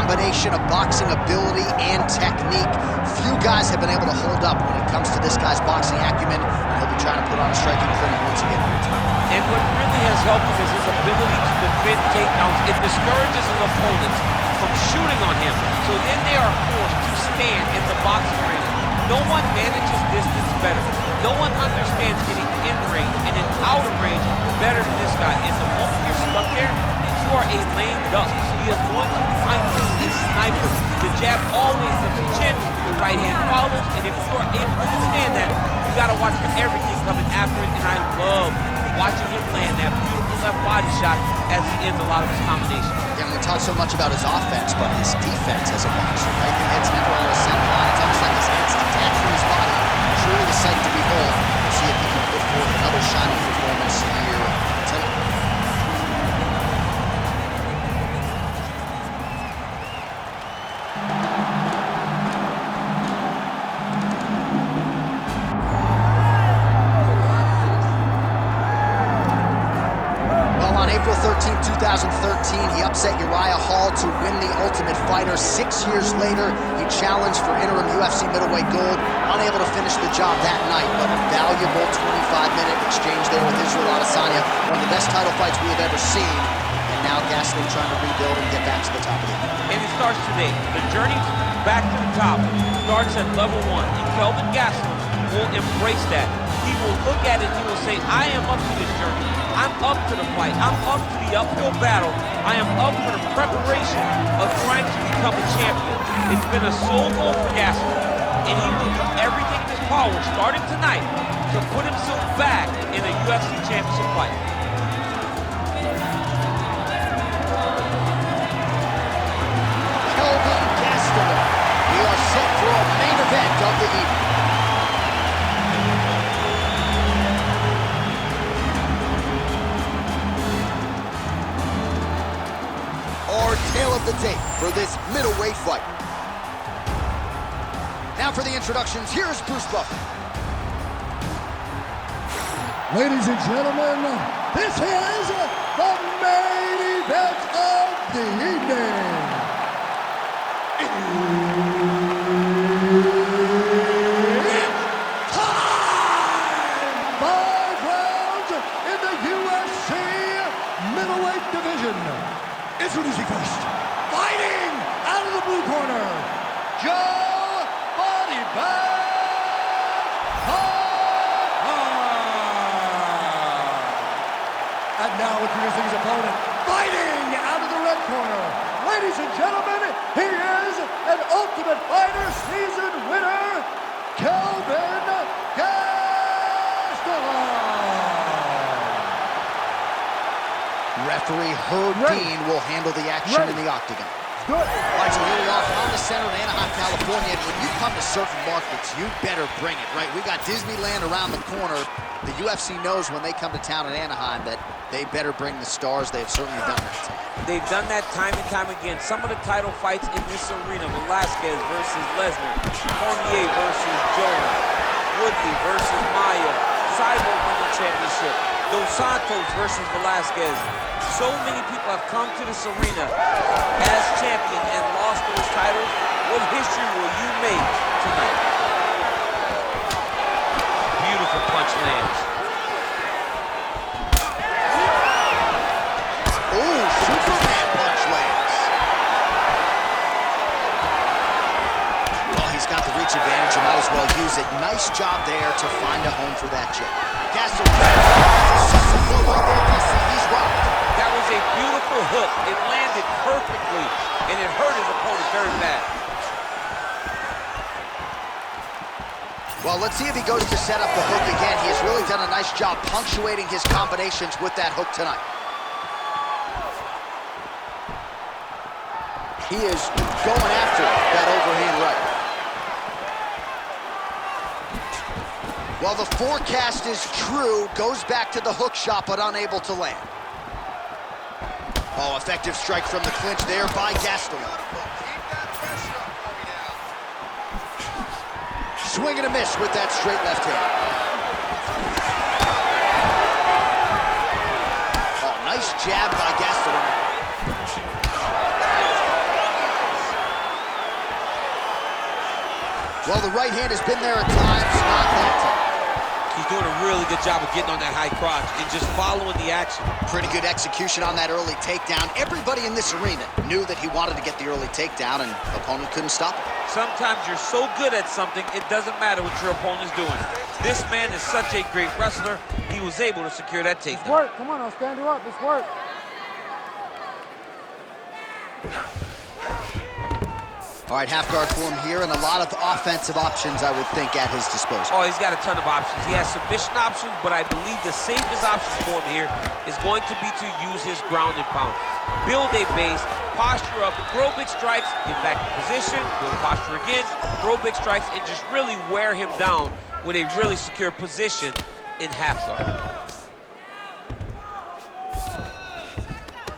combination of boxing ability and technique. Few guys have been able to hold up when it comes to this guy's boxing acumen, and he'll be trying to put on a striking clinic once again. And what really has helped him is his ability to defend takedowns. It discourages his opponents from shooting on him, so then they are forced to stand in the boxing ring. No one manages distance better. No one understands getting in range and in out of range better than this guy. And the moment you're stuck there, you are a lame duck. He is going to find a sniper. The jab always to the chin, the right hand follows, and if you are able to withstand that, you got to watch for everything coming after it. And I love watching him land that beautiful left body shot as he ends a lot of his combinations. Yeah, we talk so much about his offense, but his defense as a boxer, right? The head's never on the center line. It's almost like his head's detached from his body. Truly a sight to behold. We'll see if he can put forth another shining performance here tonight. April 13, 2013, he upset Uriah Hall to win the Ultimate Fighter. 6 years later, he challenged for interim UFC middleweight gold. Unable to finish the job that night, but a valuable 25-minute exchange there with Israel Adesanya. One of the best title fights we have ever seen. And now Gastelum trying to rebuild and get back to the top of the game. And it starts today. The journey back to the top starts at level 1. And Kelvin Gastelum will embrace that. He will look at it, he will say, I am up to this journey. I'm up to the fight. I'm up to the uphill battle. I am up for the preparation of trying to become a champion. It's been a soul goal for Gastelum, and he will do everything in his power, starting tonight, to put himself back in a UFC championship fight. Kelvin Gastelum. We are set for a main event of the evening. Tale of the tape for this middleweight fight. Now for the introductions, here's Bruce Buffer. Ladies and gentlemen, this is the main event of the evening. It's time! 5 rounds in the UFC middleweight division. Introducing first, fighting out of the blue corner, Joe Pyfer. And now introducing his opponent, fighting out of the red corner. Ladies and gentlemen, he is an Ultimate Fighter season winner, Kelvin Gastelum. Referee Herb Dean will handle the action in the octagon. Good. All right, so here we are on the center of Anaheim, California. And when you come to surfing markets, you better bring it, right? We got Disneyland around the corner. The UFC knows when they come to town in Anaheim that they better bring the stars. They've certainly done that. They've done that time and time again. Some of the title fights in this arena, Velasquez versus Lesnar, Cormier versus Jones, Woodley versus Maia, Cyborg winning championship, Dos Santos versus Velasquez. So many people have come to this arena as champion and lost those titles. What history will you make tonight? Beautiful punch lands. Ooh, Superman punch lands. Well, he's got the reach advantage. You might as well use it. Nice job there to find a home for that jab. Gastelum. He's rocked. That was a beautiful hook. It landed perfectly, and it hurt his opponent very bad. Well, let's see if he goes to set up the hook again. He has really done a nice job punctuating his combinations with that hook tonight. He is going after that overhand right. Well, the forecast is true. Goes back to the hook shot, but unable to land. Oh, effective strike from the clinch there by Gastelum. Swing and a miss with that straight left hand. Oh, nice jab by Gastelum. Well, the right hand has been there at times, not that time. He's doing a really good job of getting on that high crotch and just following the action. Pretty good execution on that early takedown. Everybody in this arena knew that he wanted to get the early takedown, and opponent couldn't stop him. Sometimes you're so good at something, it doesn't matter what your opponent's doing. This man is such a great wrestler, he was able to secure that takedown. It's work. Come on, I'll stand you up. It's work. All right, half guard for him here, and a lot of offensive options, I would think, at his disposal. Oh, he's got a ton of options. He has submission options, but I believe the safest option for him here is going to be to use his ground and pound. Build a base, posture up, throw big strikes, get back in position, build posture again, throw big strikes, and just really wear him down with a really secure position in half guard.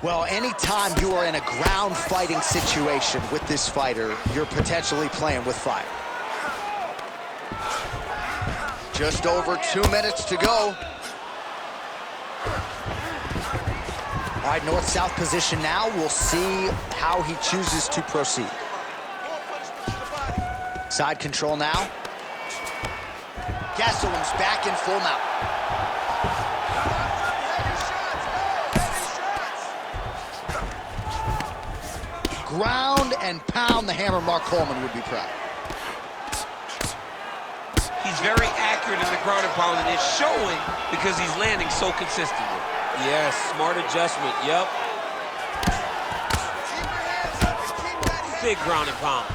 Well, anytime you are in a ground fighting situation with this fighter, you're potentially playing with fire. Just over 2 minutes to go. All right, north-south position now. We'll see how he chooses to proceed. Side control now. Gastelum's back in full mount. Ground and pound the hammer. Mark Coleman would be proud. He's very accurate in the ground and pound, and it's showing because he's landing so consistently. Yes, smart adjustment, yep. Big ground and pound.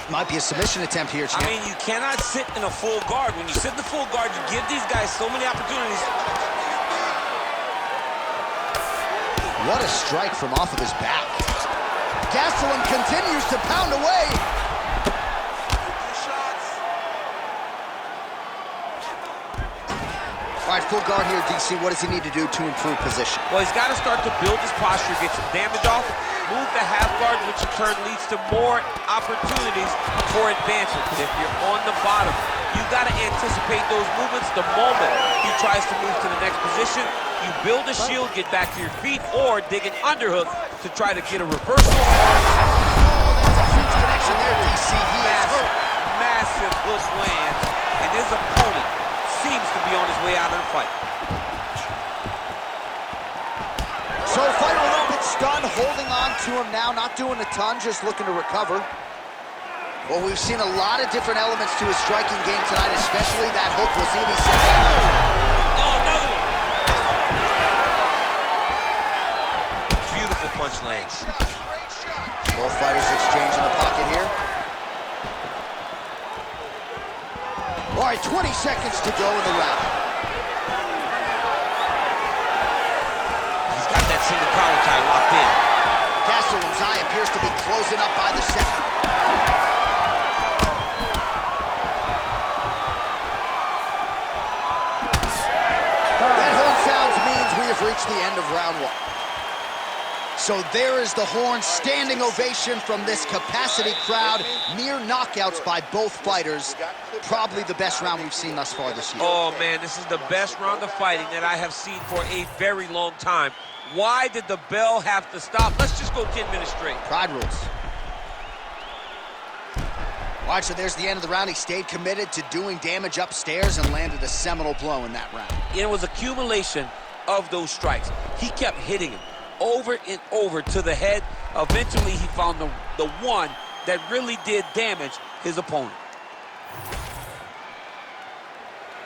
Might be a submission attempt here, champ. I mean, you cannot sit in a full guard. When you sit in the full guard, you give these guys so many opportunities. What a strike from off of his back. Gastelum continues to pound away. All right, full guard here, DC. What does he need to do to improve position? Well, he's got to start to build his posture, get some damage off, move the half guard, which in turn leads to more opportunities for advancement. If you're on the bottom, you've got to anticipate those movements the moment he tries to move to the next position. You build a shield, get back to your feet, or dig an underhook to try to get a reversal. Oh, that's a huge connection there, DC. He is hurt. Massive hook lands, and his opponent seems to be on his way out of the fight. So fighter a little bit stunned, holding on to him now, not doing a ton, just looking to recover. Well, we've seen a lot of different elements to his striking game tonight, especially that hook. We'll see if he says that. Oh, another one. Beautiful punch lands. Both fighters exchange in the pocket here. All right, 20 seconds to go in the round. He's got that single collar tie locked in. Gastelum's eye appears to be closing up by the second. That horn sounds means we have reached the end of round one. So there is the horn, standing ovation from this capacity crowd. Near knockouts by both fighters. Probably the best round we've seen thus far this year. Oh, man, this is the best round of fighting that I have seen for a very long time. Why did the bell have to stop? Let's just go 10 minutes straight. Pride rules. All right, so there's the end of the round. He stayed committed to doing damage upstairs and landed a seminal blow in that round. It was accumulation of those strikes. He kept hitting him over and over to the head. Eventually, he found the one that really did damage his opponent.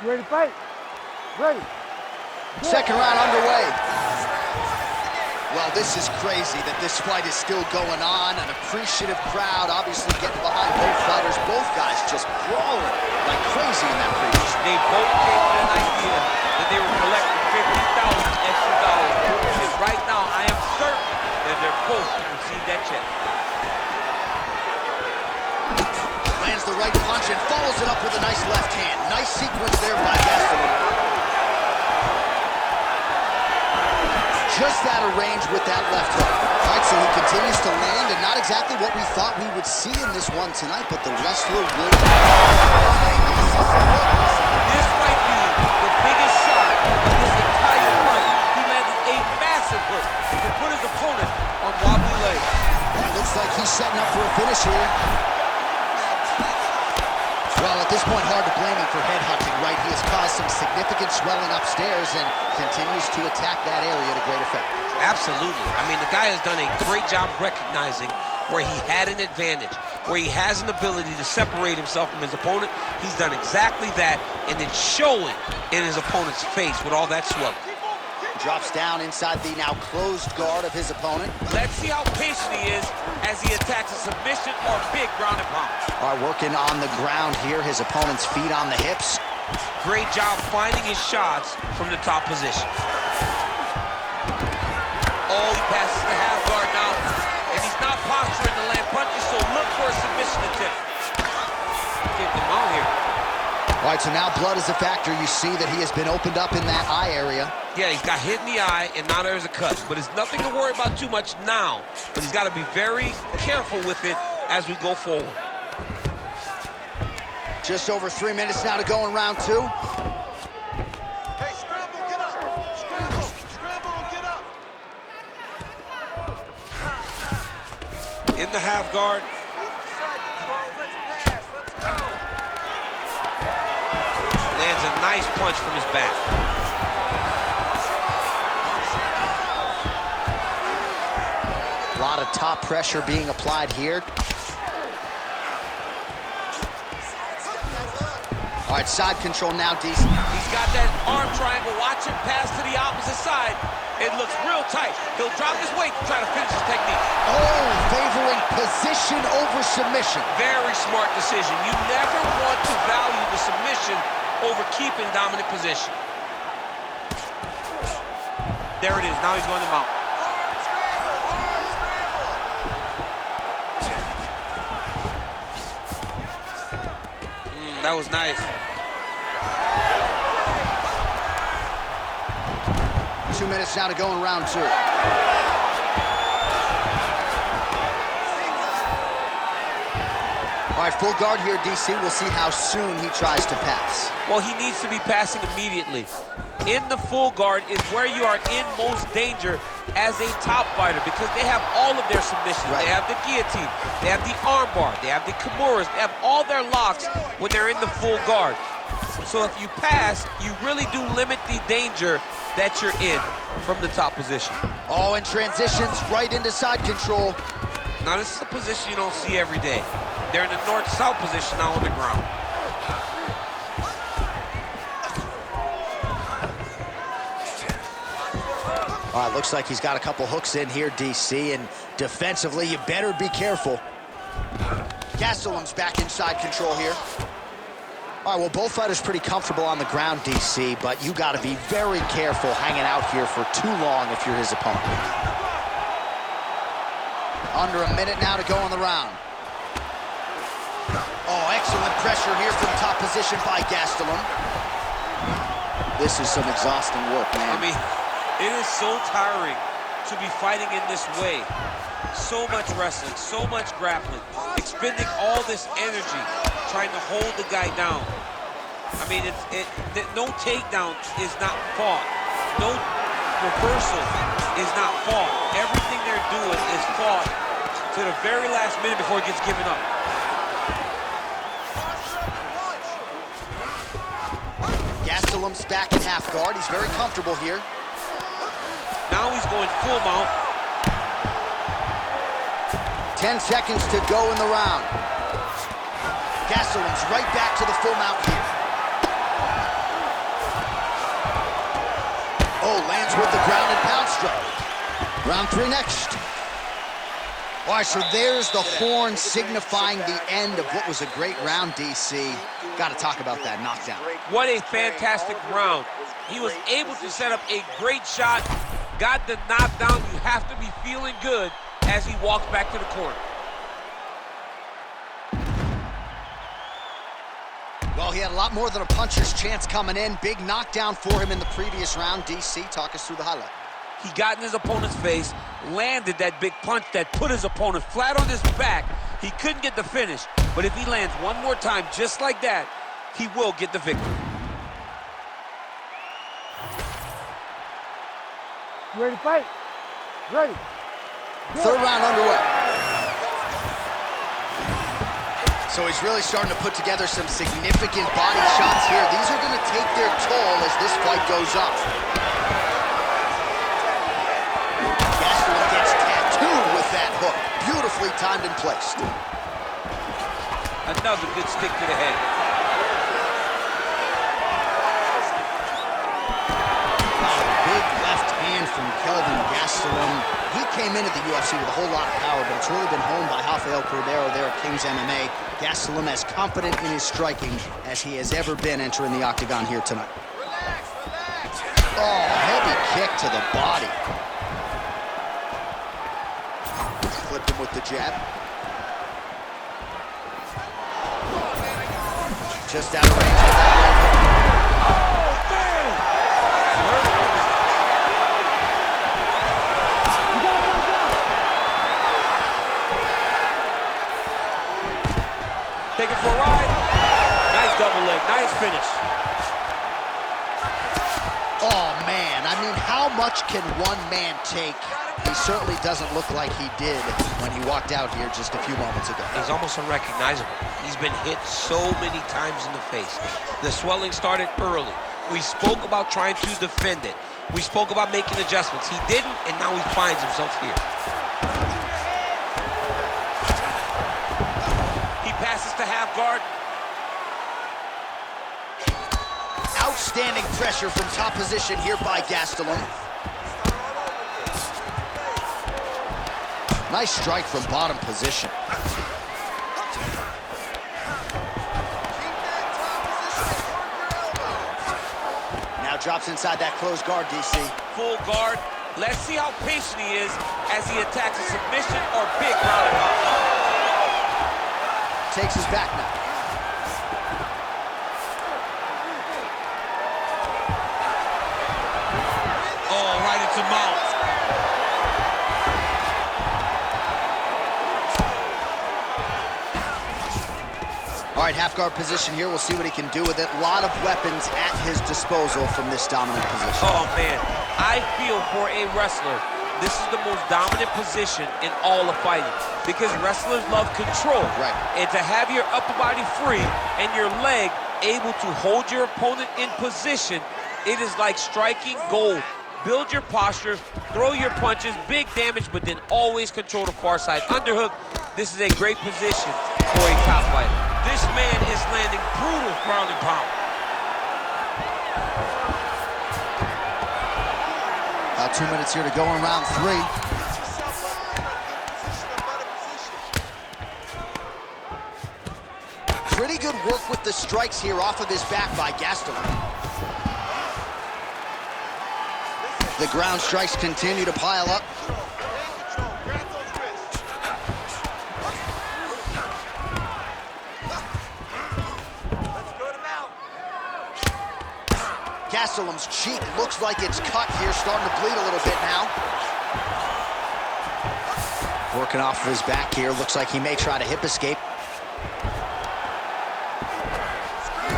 You ready to fight? Ready. Second round underway. Well, this is crazy that this fight is still going on. An appreciative crowd, obviously getting behind both fighters. Both guys just brawling like crazy in that previous. They both came with an idea that they were collecting $50,000 extra dollars. And right now, I am certain that they're both to receive that check. Lands the right punch and follows it up with a nice left hand. Nice sequence there by Gastelum. Just out of range with that left hook. All right, so he continues to land, and not exactly what we thought we would see in this one tonight, but the wrestler will. This might be the biggest shot of this entire fight. He landed a massive hook to put his opponent on wobbly legs. It looks like he's setting up for a finish here. At this point, hard to blame him for headhunting, right? He has caused some significant swelling upstairs and continues to attack that area to great effect. Absolutely. I mean, the guy has done a great job recognizing where he had an advantage, where he has an ability to separate himself from his opponent. He's done exactly that, and it's showing in his opponent's face with all that swelling. Drops down inside the now closed guard of his opponent. Let's see how patient he is as he attacks a submission or big ground and pound. All right, working on the ground here. His opponent's feet on the hips. Great job finding his shots from the top position. Oh, he passes the half guard now, and he's not posturing to land punches, so look for a submission attempt. Get him out here. All right, so now blood is a factor. You see that he has been opened up in that eye area. Yeah, he's got hit in the eye, and now there's a cut. But it's nothing to worry about too much now. But he's got to be very careful with it as we go forward. Just over 3 minutes now to go in round 2. Hey, scramble, get up! Scramble, scramble, get up! In the half guard. Lands a nice punch from his back. A lot of top pressure being applied here. All right, side control now, DC. He's got that arm triangle. Watch him pass to the opposite side. It looks real tight. He'll drop his weight to try to finish his technique. Oh, favoring position over submission. Very smart decision. You never want to value the submission over keeping dominant position. There it is. Now he's going to mount. That was nice. 2 minutes now to go in round 2. All right, full guard here, DC. We'll see how soon he tries to pass. Well, he needs to be passing immediately. In the full guard is where you are in most danger as a top fighter because they have all of their submissions. Right. They have the guillotine, they have the arm bar, they have the kimuras, they have all their locks when they're in the full guard. So if you pass, you really do limit the danger that you're in from the top position. Oh, and transitions right into side control. Now this is a position you don't see every day. They're in the north-south position now on the ground. All right, looks like he's got a couple hooks in here, DC, and defensively, you better be careful. Gastelum's back inside control here. All right, well, both fighters pretty comfortable on the ground, DC, but you got to be very careful hanging out here for too long if you're his opponent. Under a minute now to go in the round. Oh, excellent pressure here from top position by Gastelum. This is some exhausting work, man. I mean, it is so tiring to be fighting in this way. So much wrestling, so much grappling, expending all this energy trying to hold the guy down. I mean, no takedown is not fought. No reversal is not fought. Everything they're doing is fought to the very last minute before it gets given up. Gastelum's back in half guard. He's very comfortable here. Now he's going full mount. 10 seconds to go in the round. Gastelum's right back to the full mount here. Oh, lands with the ground and pound strike. Round 3 next. All right, so there's the horn signifying the end of what was a great round, DC. Got to talk about that knockdown. What a fantastic round. He was able to set up a great shot, got the knockdown. You have to be feeling good as he walks back to the corner. Well, he had a lot more than a puncher's chance coming in. Big knockdown for him in the previous round. DC, talk us through the highlight. He got in his opponent's face, landed that big punch that put his opponent flat on his back. He couldn't get the finish, but if he lands one more time just like that, he will get the victory. You ready to fight? Ready. Go. Third round underway. So he's really starting to put together some significant body shots here. These are going to take their toll as this fight goes up. Gastelum gets tattooed with that hook. Beautifully timed and placed. Another good stick to the head. Big left hand from Kelvin Gastelum. He came into the UFC with a whole lot of power, but it's really been honed by Rafael Cordero there at King's MMA. Gastelum as confident in his striking as he has ever been entering the octagon here tonight. Relax. Oh, heavy kick to the body. Clipped him with the jab. Just out of range with that right hook. Take it for a ride. Nice double leg, nice finish. Oh, man, I mean, how much can one man take? He certainly doesn't look like he did when he walked out here just a few moments ago. He's almost unrecognizable. He's been hit so many times in the face. The swelling started early. We spoke about trying to defend it. We spoke about making adjustments. He didn't, and now he finds himself here. He passes to half guard. Outstanding pressure from top position here by Gastelum. Nice strike from bottom position. Now drops inside that closed guard, DC. Full guard. Let's see how patient he is as he attacks a submission or big ground and pound. Takes his back now. Oh, right into mount. All right, half guard position here. We'll see what he can do with it. A lot of weapons at his disposal from this dominant position. Oh, man. I feel for a wrestler, this is the most dominant position in all of fighting because wrestlers love control. Right. And to have your upper body free and your leg able to hold your opponent in position, it is like striking gold. Build your posture, throw your punches, big damage, but then always control the far side underhook. This is a great position for a top fighter. This man is landing brutal ground and pound. About 2 minutes here to go in round 3. Pretty good work with the strikes here off of his back by Gastelum. The ground strikes continue to pile up. Gastelum's cheek looks like it's cut here, starting to bleed a little bit now. Working off of his back here, looks like he may try to hip escape.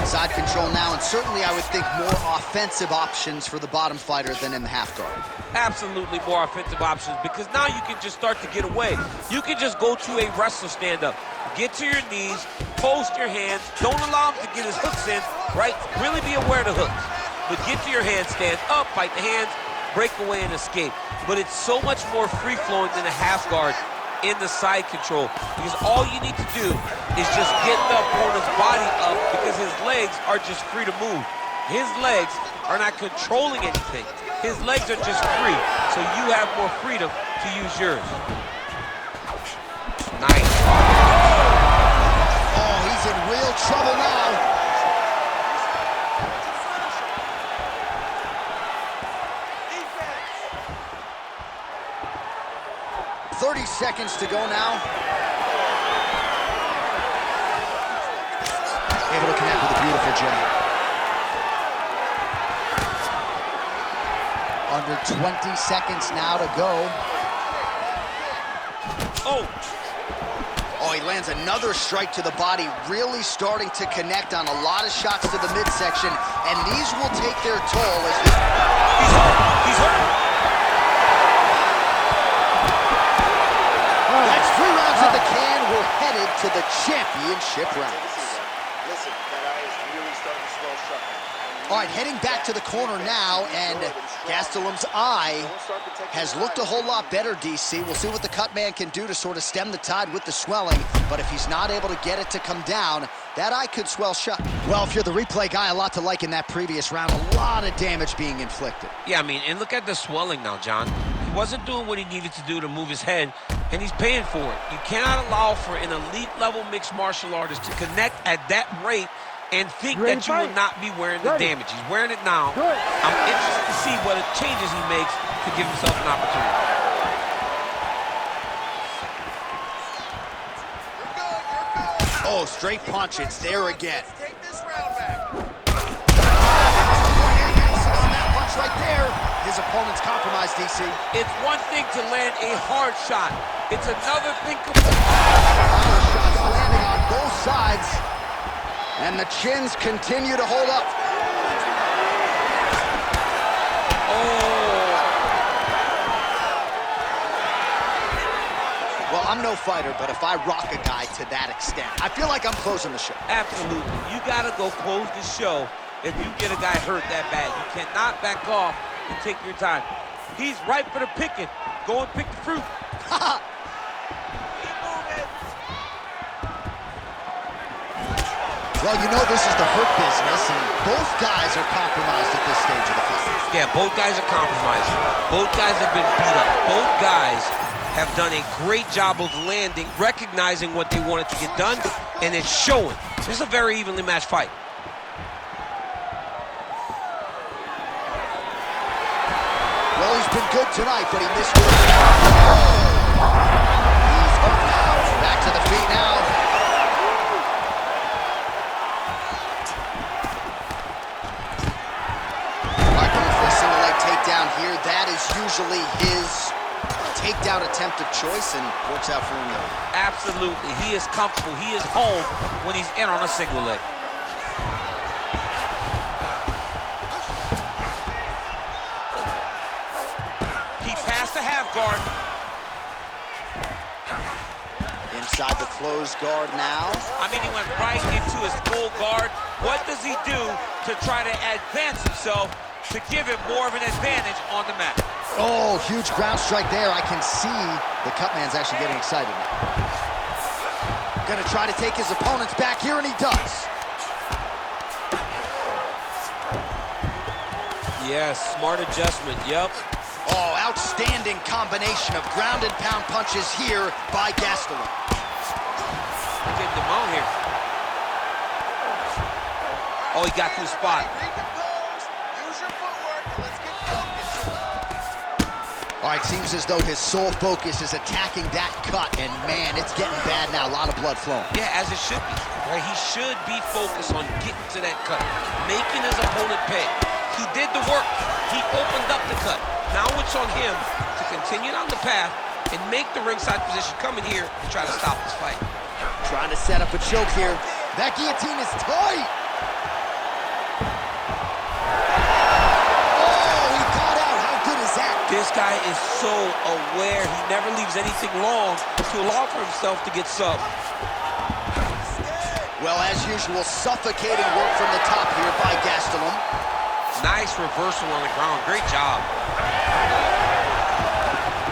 Side control now, and certainly I would think more offensive options for the bottom fighter than in the half guard. Absolutely more offensive options because now you can just start to get away. You can just go to a wrestler stand-up. Get to your knees, post your hands, don't allow him to get his hooks in, right? Really be aware of the hooks. But get to your hands, stand up, fight the hands, break away and escape. But it's so much more free-flowing than a half guard in the side control because all you need to do is just get the opponent's body up because his legs are just free to move. His legs are not controlling anything. His legs are just free, so you have more freedom to use yours. Nice. Oh, he's in real trouble now. 30 seconds to go now. Able to connect with a beautiful jab. Under 20 seconds now to go. Oh, he lands another strike to the body, really starting to connect on a lot of shots to the midsection, and these will take their toll as this... He's hurt. He's hurt. That's 3 rounds in the can. We're headed headed to the championship rounds. Listen, that eye is really starting to swell shut. All right, heading back to the corner now, and Gastelum's eye has looked a whole lot better, DC. We'll see what the cut man can do to sort of stem the tide with the swelling, but if he's not able to get it to come down, that eye could swell shut. Well, if you're the replay guy, a lot to like in that previous round. A lot of damage being inflicted. Yeah, I mean, and look at the swelling now, John. He wasn't doing what he needed to do to move his head, and he's paying for it. You cannot allow for an elite-level mixed martial artist to connect at that rate and think that you will not be wearing the damage. He's wearing it now. I'm interested to see what changes he makes to give himself an opportunity. Oh, straight punch. It's there again. Take this round back. On that punch right there, his opponent's compromised, DC. It's one thing to land a hard shot. It's another thing to... Power shots landing on both sides. And the chins continue to hold up. Oh. Well, I'm no fighter, but if I rock a guy to that extent, I feel like I'm closing the show. Absolutely. You got to go close the show if you get a guy hurt that bad. You cannot back off and take your time. He's ripe for the picking. Go and pick the fruit. Well, you know this is the hurt business, and both guys are compromised at this stage of the fight. Yeah, both guys are compromised. Both guys have been beat up. Both guys have done a great job of landing, recognizing what they wanted to get done, and it's showing. This is a very evenly matched fight. Well, he's been good tonight, but he missed it. He's hurt now. Back to the feet now. Takedown here, that is usually his takedown attempt of choice, and works out for him. Absolutely, he is comfortable, he is home when he's in on a single leg. He passed the half guard. Inside the closed guard now. I mean, he went right into his full guard. What does he do to try to advance himself to give him more of an advantage on the mat? Oh, huge ground strike there. I can see the cut man's actually getting excited now. Gonna try to take his opponents back here, and he does. Yes, smart adjustment, yep. Oh, outstanding combination of ground and pound punches here by Gastelum. He's getting them out here. Oh, he got to the spot. All right, seems as though his sole focus is attacking that cut, and man, it's getting bad now. A lot of blood flowing. Yeah, as it should be. Right? He should be focused on getting to that cut, making his opponent pay. He did the work. He opened up the cut. Now it's on him to continue down the path and make the ringside position, come in here and try to stop this fight. Trying to set up a choke here. That guillotine is tight. This guy is so aware. He never leaves anything long to allow for himself to get subbed. Well, as usual, suffocating work from the top here by Gastelum. Nice reversal on the ground. Great job.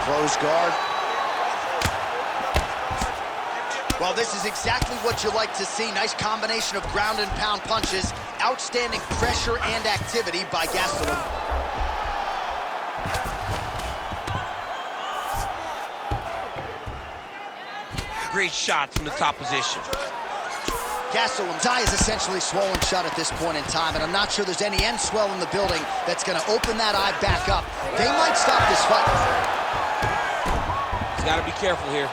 Close guard. Well, this is exactly what you like to see. Nice combination of ground and pound punches. Outstanding pressure and activity by Gastelum. Great shot from the top position. Gastelum's eye is essentially swollen shut at this point in time, and I'm not sure there's any end swell in the building that's going to open that eye back up. They might stop this fight. He's got to be careful here.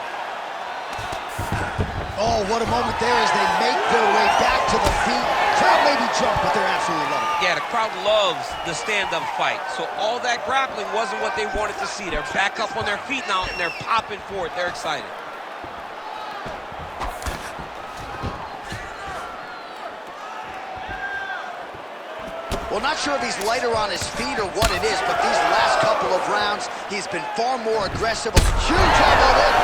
Oh, what a moment there as they make their way back to the feet. Crowd maybe jump, but they're absolutely loving it. Yeah, the crowd loves the stand-up fight. So all that grappling wasn't what they wanted to see. They're back up on their feet now, and they're popping for it. They're excited. Well, not sure if he's lighter on his feet or what it is, but these last couple of rounds, he's been far more aggressive. Huge elbow there.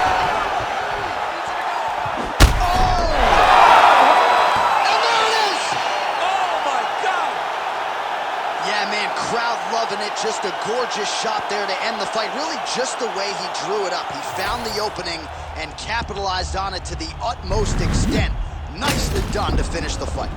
just a gorgeous shot there to end the fight. Really just the way he drew it up. He found the opening and capitalized on it to the utmost extent. Nicely done to finish the fight.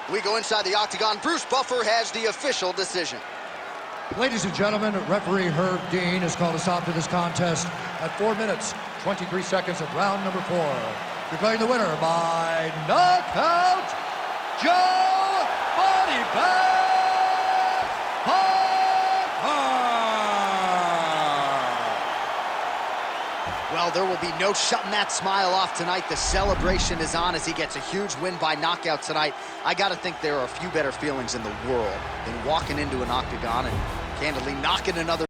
We go inside the octagon. Bruce Buffer has the official decision. Ladies and gentlemen, referee Herb Dean has called a stop to this contest at 4 minutes, 23 seconds of round number 4. Declaring the winner by knockout, Joe Pyfer! Well, there will be no shutting that smile off tonight. The celebration is on as he gets a huge win by knockout tonight. I got to think there are a few better feelings in the world than walking into an octagon and candidly knocking another